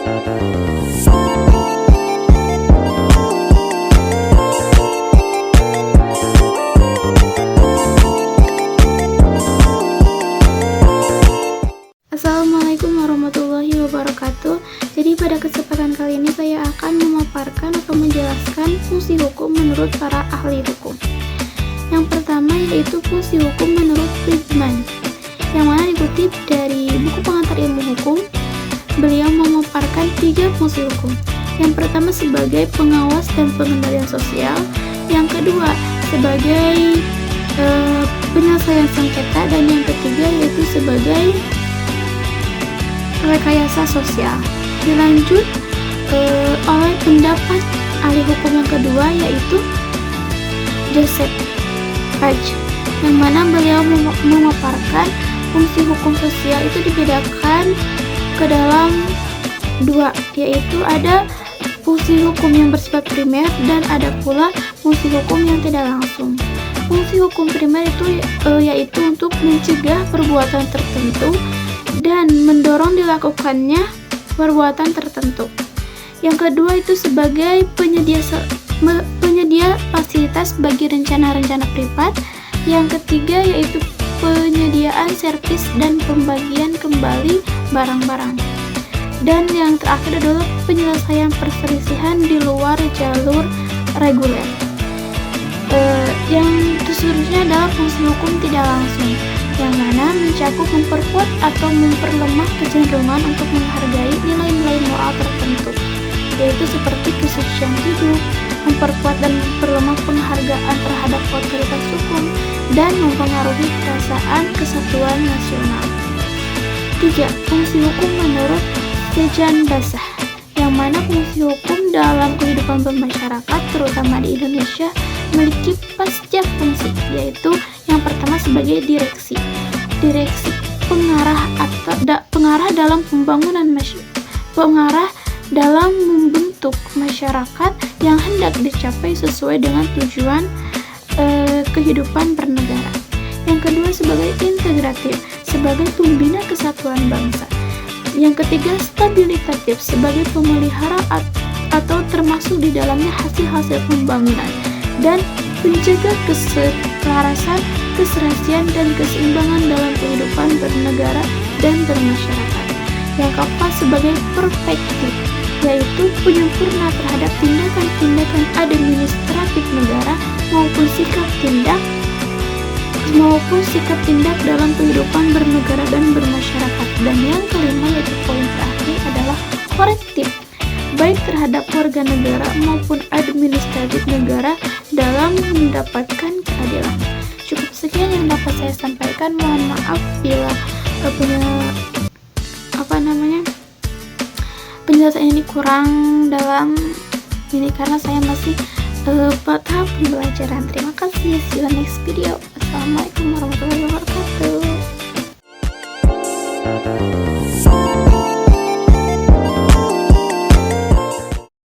Assalamualaikum warahmatullahi wabarakatuh. Jadi pada kesempatan kali ini saya akan memaparkan atau menjelaskan fungsi hukum menurut para ahli hukum. Yang pertama yaitu fungsi hukum menurut Friedman, yang mana dikutip dari buku pengantar ilmu hukum. Beliau memaparkan 3 fungsi hukum. Yang pertama sebagai pengawas dan pengendalian sosial, yang kedua sebagai penyelesaian sengketa, dan yang ketiga yaitu sebagai rekayasa sosial. Dilanjut oleh pendapat ahli hukum yang kedua yaitu Joseph Page, yang mana beliau memaparkan fungsi hukum sosial itu dibedakan ke dalam 2, yaitu ada fungsi hukum yang bersifat primer dan ada pula fungsi hukum yang tidak langsung. Fungsi hukum primer itu yaitu untuk mencegah perbuatan tertentu dan mendorong dilakukannya perbuatan tertentu. Yang kedua itu sebagai penyedia fasilitas bagi rencana-rencana privat. Yang ketiga yaitu penyediaan servis dan pembagian kembali barang-barang. Dan yang terakhir adalah penyelesaian perselisihan di luar jalur reguler. Yang seterusnya adalah fungsi hukum tidak langsung, yang mana mencakup memperkuat atau memperlemah kecenderungan untuk menghargai nilai-nilai moral tertentu, yaitu seperti kesucian hidup, memperkuat dan memperlemah penghargaan terhadap otoritas hukum, dan mempengaruhi perasaan kesatuan nasional. 3. Fungsi hukum menurut Sejan Basah, yang mana fungsi hukum dalam kehidupan bermasyarakat, terutama di Indonesia, memiliki pasca fungsi, yaitu yang pertama sebagai direksi pengarah dalam pembangunan pengarah dalam membentuk masyarakat yang hendak dicapai sesuai dengan tujuan kehidupan bernegara. Yang kedua sebagai integratif, sebagai pembina kesatuan bangsa. Yang ketiga stabilitatif, sebagai pemelihara atau termasuk di dalamnya hasil-hasil pembangunan, dan penjaga keselarasan, keserasian, dan keseimbangan dalam kehidupan bernegara dan bermasyarakat. Yang keempat sebagai perfektif, yaitu penyempurna terhadap tindakan-tindakan administratif negara maupun sikap tindak dalam kehidupan bernegara dan bermasyarakat. Dan yang kelima yaitu poin terakhir adalah korektif, baik terhadap warga negara maupun administratif negara dalam mendapatkan keadilan. Cukup sekian yang dapat saya sampaikan. Mohon maaf bila penjelasan ini kurang dalam ini karena saya masih tahap pembelajaran. Terima kasih. See you next video. Assalamualaikum.